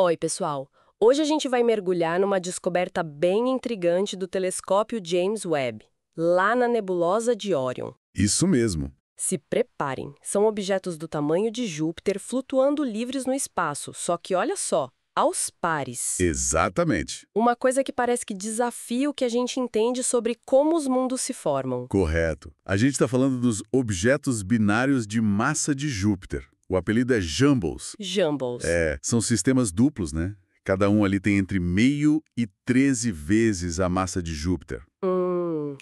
Oi, pessoal! Hoje a gente vai mergulhar numa descoberta bem intrigante do telescópio James Webb, lá na nebulosa de Órion. Isso mesmo. Se preparem, são objetos do tamanho de Júpiter flutuando livres no espaço, só que olha só, aos pares. Exatamente. Uma coisa que parece que desafia o que a gente entende sobre como os mundos se formam. Correto. A gente está falando dos objetos binários de massa de Júpiter. O apelido é Jumbles. Jumbles. São sistemas duplos, né? Cada um ali tem entre meio e 13 vezes a massa de Júpiter.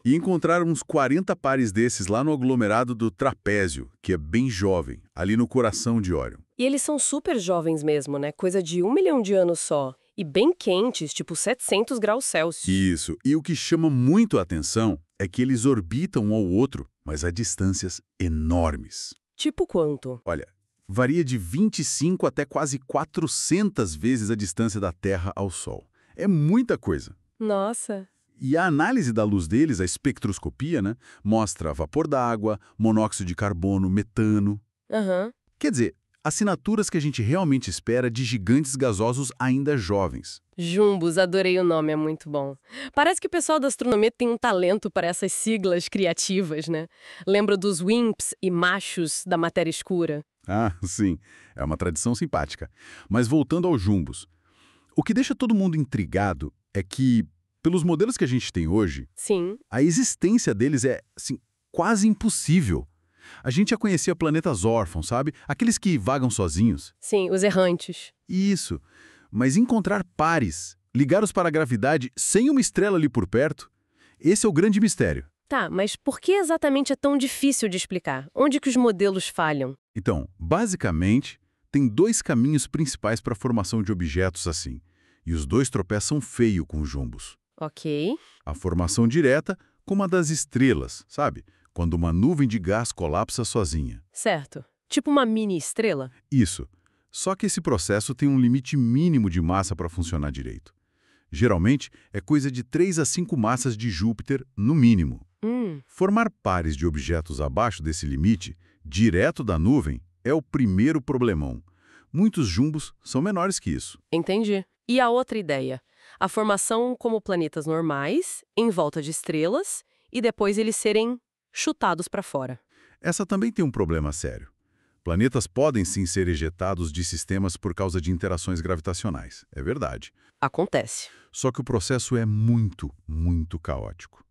E encontraram uns 40 pares desses lá no aglomerado do Trapézio, que é bem jovem, ali no coração de Órion. E eles são super jovens mesmo, né? Coisa de 1 milhão de anos só. E bem quentes, tipo 700 graus Celsius. Isso. E o que chama muito a atenção é que eles orbitam um ao outro, mas a distâncias enormes. Tipo quanto? Olha, varia de 25 até quase 400 vezes a distância da Terra ao Sol. É muita coisa. Nossa! E a análise da luz deles, a espectroscopia, né, mostra vapor d'água, monóxido de carbono, metano. Aham. Quer dizer, assinaturas que a gente realmente espera de gigantes gasosos ainda jovens. Jumbos, adorei o nome, é muito bom. Parece que o pessoal da astronomia tem um talento para essas siglas criativas, né? Lembra dos WIMPs e machos da matéria escura? Ah, sim, é uma tradição simpática. Mas voltando aos jumbos, o que deixa todo mundo intrigado é que, pelos modelos que a gente tem hoje, Sim. a existência deles é, assim, quase impossível. A gente já conhecia planetas órfãos, sabe? Aqueles que vagam sozinhos. Sim, os errantes. Isso. Mas encontrar pares, ligados para a gravidade sem uma estrela ali por perto, esse é o grande mistério. Tá, mas por que exatamente é tão difícil de explicar? Onde que os modelos falham? Então, basicamente, tem dois caminhos principais para a formação de objetos assim. E os dois tropeçam feio com os jumbos. Ok. A formação direta, como a das estrelas, sabe? Quando uma nuvem de gás colapsa sozinha. Certo. Tipo uma mini estrela? Isso. Só que esse processo tem um limite mínimo de massa para funcionar direito. Geralmente, é coisa de 3 a 5 massas de Júpiter, no mínimo. Formar pares de objetos abaixo desse limite, direto da nuvem, é o primeiro problemão. Muitos jumbos são menores que isso. Entendi. E a outra ideia? A formação como planetas normais, em volta de estrelas, e depois eles serem chutados para fora. Essa também tem um problema sério. Planetas podem sim ser ejetados de sistemas por causa de interações gravitacionais. É verdade. Acontece. Só que o processo é muito, muito caótico.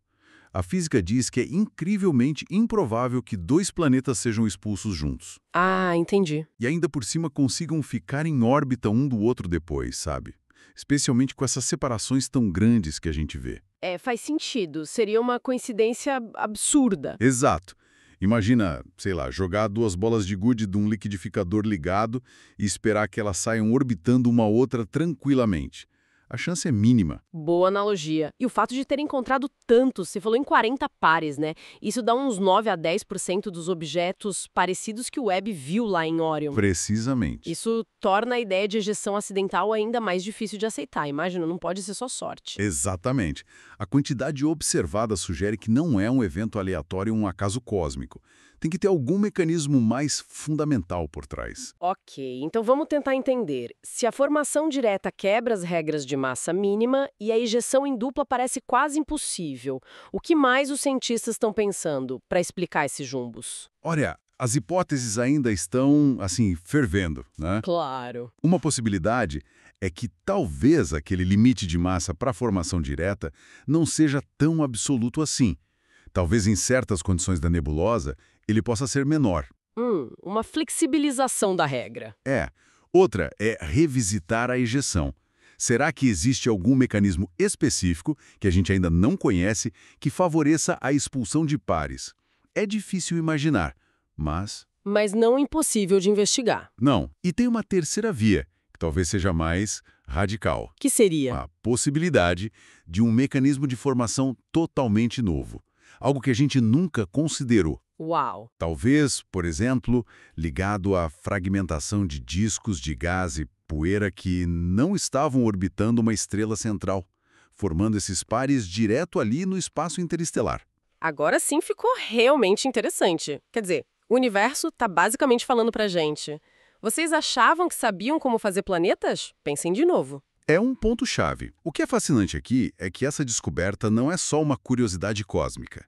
A física diz que é incrivelmente improvável que dois planetas sejam expulsos juntos. Ah, entendi. E ainda por cima consigam ficar em órbita um do outro depois, sabe? Especialmente com essas separações tão grandes que a gente vê. Faz sentido. Seria uma coincidência absurda. Exato. Imagina, sei lá, jogar 2 bolas de gude de um liquidificador ligado e esperar que elas saiam orbitando uma outra tranquilamente. A chance é mínima. Boa analogia. E o fato de ter encontrado tantos, você falou em 40 pares, né? Isso dá uns 9 a 10% dos objetos parecidos que o Webb viu lá em Órion. Precisamente. Isso torna a ideia de ejeção acidental ainda mais difícil de aceitar. Imagina, não pode ser só sorte. Exatamente. A quantidade observada sugere que não é um evento aleatório ou um acaso cósmico. Tem que ter algum mecanismo mais fundamental por trás. Ok, então vamos tentar entender. Se a formação direta quebra as regras de massa mínima e a ejeção em dupla parece quase impossível, o que mais os cientistas estão pensando para explicar esses jumbos? Olha, as hipóteses ainda estão, assim, fervendo, né? Claro. Uma possibilidade é que talvez aquele limite de massa para a formação direta não seja tão absoluto assim. Talvez em certas condições da nebulosa ele possa ser menor. Uma flexibilização da regra. Outra é revisitar a ejeção. Será que existe algum mecanismo específico, que a gente ainda não conhece, que favoreça a expulsão de pares? É difícil imaginar, mas... Mas não impossível de investigar. Não. E tem uma terceira via, que talvez seja mais radical. Que seria? A possibilidade de um mecanismo de formação totalmente novo. Algo que a gente nunca considerou. Uau! Talvez, por exemplo, ligado à fragmentação de discos de gás e poeira que não estavam orbitando uma estrela central, formando esses pares direto ali no espaço interestelar. Agora sim ficou realmente interessante. Quer dizer, o universo está basicamente falando pra gente: Vocês achavam que sabiam como fazer planetas? Pensem de novo. É um ponto-chave. O que é fascinante aqui é que essa descoberta não é só uma curiosidade cósmica.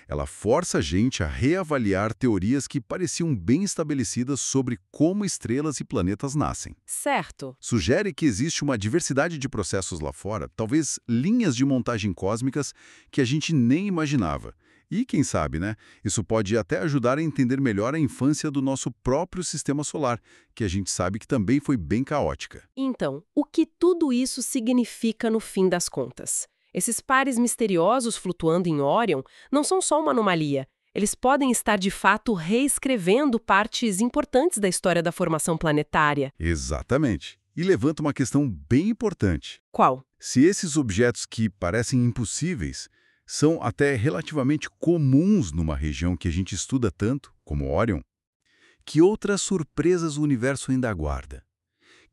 Ela força a gente a reavaliar teorias que pareciam bem estabelecidas sobre como estrelas e planetas nascem. Certo. Sugere que existe uma diversidade de processos lá fora, talvez linhas de montagem cósmicas que a gente nem imaginava. E, quem sabe, né? Isso pode até ajudar a entender melhor a infância do nosso próprio sistema solar, que a gente sabe que também foi bem caótica. Então, o que tudo isso significa no fim das contas? Esses pares misteriosos flutuando em Órion não são só uma anomalia. Eles podem estar, de fato, reescrevendo partes importantes da história da formação planetária. Exatamente. E levanta uma questão bem importante. Qual? Se esses objetos que parecem impossíveis são até relativamente comuns numa região que a gente estuda tanto, como Órion, que outras surpresas o universo ainda aguarda?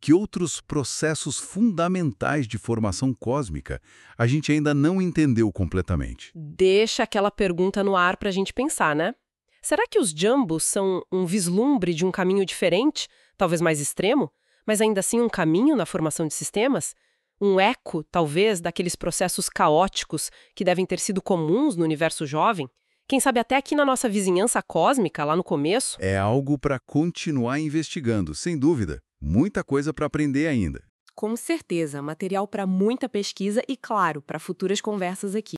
Que outros processos fundamentais de formação cósmica a gente ainda não entendeu completamente? Deixa aquela pergunta no ar para a gente pensar, né? Será que os jumbos são um vislumbre de um caminho diferente, talvez mais extremo, mas ainda assim um caminho na formação de sistemas? Um eco, talvez, daqueles processos caóticos que devem ter sido comuns no universo jovem? Quem sabe até aqui na nossa vizinhança cósmica, lá no começo? É algo para continuar investigando, sem dúvida. Muita coisa para aprender ainda. Com certeza, material para muita pesquisa e, claro, para futuras conversas aqui.